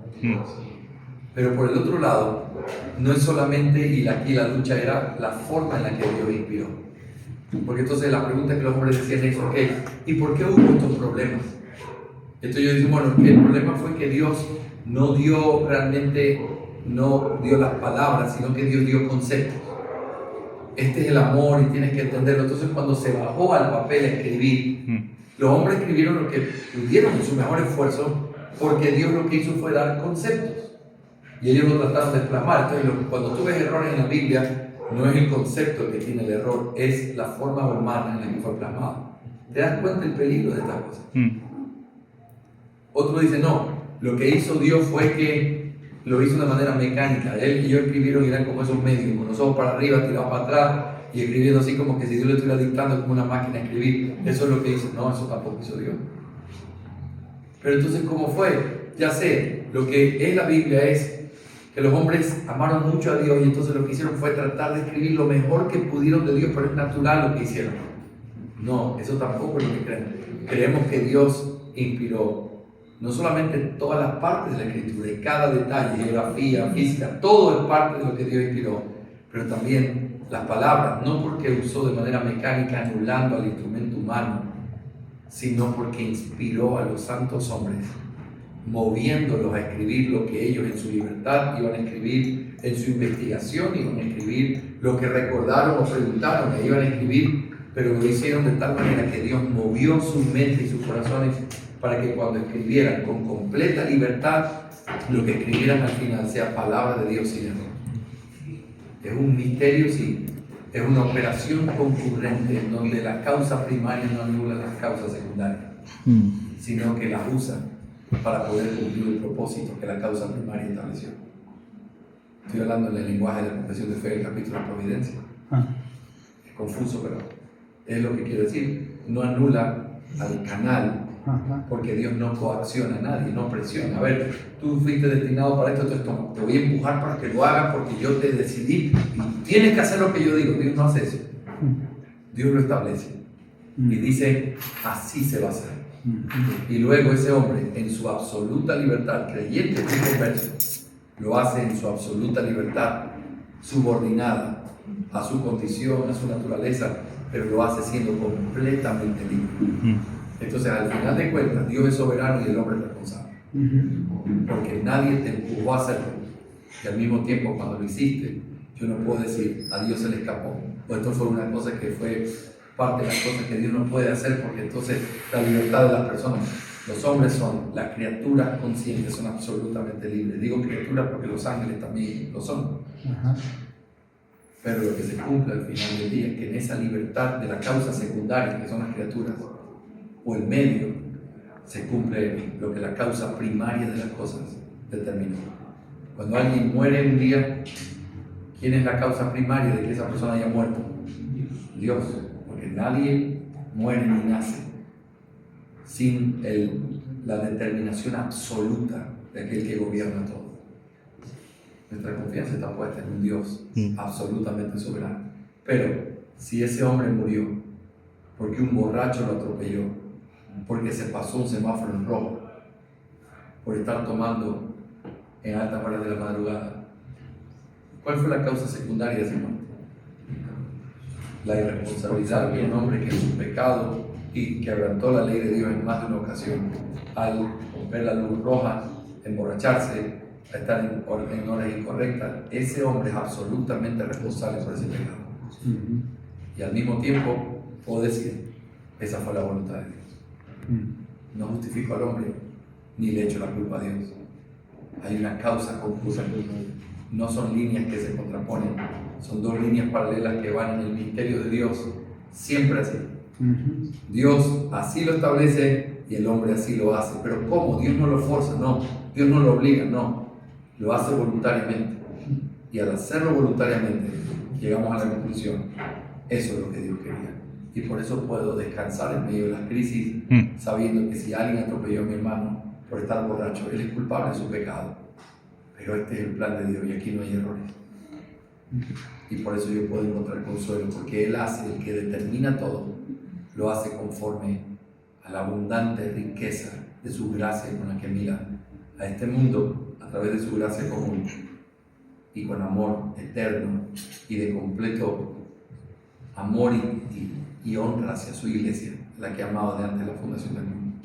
Pero por el otro lado, no es solamente, y aquí la lucha era la forma en la que Dios inspiró. Porque entonces la pregunta que los hombres decían es, ok, ¿y por qué hubo estos problemas? Entonces yo digo, bueno, el problema fue que Dios no dio realmente, no dio las palabras, sino que Dios dio conceptos. Este es el amor y tienes que entenderlo. Entonces cuando se bajó al papel a escribir, los hombres escribieron lo que pudieron en su mejor esfuerzo, porque Dios lo que hizo fue dar conceptos. Y ellos lo trataron de plasmar. Entonces cuando tú ves errores en la Biblia, no es el concepto el que tiene el error, es la forma humana en la que fue plasmado. ¿Te das cuenta del peligro de estas cosas? Otro dice, no, lo que hizo Dios fue que lo hizo de manera mecánica. Él y yo escribieron y eran como esos medios, con los ojos para arriba, tirados para atrás, y escribiendo así como que si Dios le estuviera dictando como una máquina a escribir. Eso es lo que hizo. No, eso tampoco hizo Dios. Pero entonces, ¿cómo fue? Ya sé, lo que es la Biblia es que los hombres amaron mucho a Dios y entonces lo que hicieron fue tratar de escribir lo mejor que pudieron de Dios, pero es natural lo que hicieron. No, eso tampoco es lo que creemos. Creemos que Dios inspiró no solamente todas las partes de la Escritura, y cada detalle, geografía, física, todo es parte de lo que Dios inspiró, pero también las palabras, no porque usó de manera mecánica anulando al instrumento humano, sino porque inspiró a los santos hombres, moviéndolos a escribir lo que ellos en su libertad iban a escribir, en su investigación iban a escribir, lo que recordaron o preguntaron e iban a escribir, pero lo hicieron de tal manera que Dios movió su mente y sus corazones para que cuando escribieran con completa libertad, lo que escribieran al final sea palabra de Dios sin error. Es un misterio, sí, es una operación concurrente en donde la causa primaria no anula las causas secundarias, sino que las usa para poder cumplir el propósito que la causa primaria estableció. Estoy hablando en el lenguaje de la confesión de fe del capítulo de Providencia. Es confuso, pero es lo que quiero decir. No anula al canal, porque Dios no coacciona a nadie, no presiona. A ver, tú fuiste destinado para esto, te voy a empujar para que lo hagas porque yo te decidí y tienes que hacer lo que yo digo. Dios no hace eso. Dios lo establece y dice, así se va a hacer. Y luego ese hombre, en su absoluta libertad, creyente y converso, lo hace en su absoluta libertad, subordinada a su condición, a su naturaleza, pero lo hace siendo completamente libre. Entonces, al final de cuentas, Dios es soberano y el hombre es responsable. Porque nadie te empujó a hacerlo. Y al mismo tiempo, cuando lo hiciste, yo no puedo decir, a Dios se le escapó. O esto fue una cosa que fue parte de las cosas que Dios no puede hacer, porque entonces la libertad de las personas, los hombres son, las criaturas conscientes son absolutamente libres. Digo criaturas porque los ángeles también lo son. Pero lo que se cumple al final del día es que en esa libertad de la causa secundaria, que son las criaturas, o el medio, se cumple lo que la causa primaria de las cosas determinó. Cuando alguien muere un día, ¿quién es la causa primaria de que esa persona haya muerto? Dios, porque nadie muere ni nace sin la determinación absoluta de aquel que gobierna todo. Nuestra confianza está puesta en un Dios absolutamente soberano. Pero si ese hombre murió porque un borracho lo atropelló, porque se pasó un semáforo en rojo, por estar tomando en altas horas de la madrugada, ¿cuál fue la causa secundaria de ese muerte? La irresponsabilidad de un hombre que en su pecado y quebrantó la ley de Dios en más de una ocasión, al ver la luz roja, emborracharse, a estar en horas incorrectas. Ese hombre es absolutamente responsable por ese pecado. Y al mismo tiempo puedo decir, esa fue la voluntad de Dios. No justifico al hombre ni le echo la culpa a Dios. Hay una causa confusa. No son líneas que se contraponen, son dos líneas paralelas que van en el misterio de Dios, siempre así. Dios así lo establece y el hombre así lo hace. Pero ¿cómo? Dios no lo forza, no. Dios no lo obliga, no. Lo hace voluntariamente. Y al hacerlo voluntariamente, llegamos a la conclusión, eso es lo que Dios quería. Y por eso puedo descansar en medio de las crisis, sabiendo que si alguien atropelló a mi hermano por estar borracho, él es culpable de su pecado. Pero este es el plan de Dios y aquí no hay errores. Y por eso yo puedo encontrar consuelo, porque Él hace, el que determina todo, lo hace conforme a la abundante riqueza de su gracia con la que mira a este mundo a través de su gracia común y con amor eterno y de completo amor y honra hacia su iglesia, la que ha amado de antes de la fundación del mundo.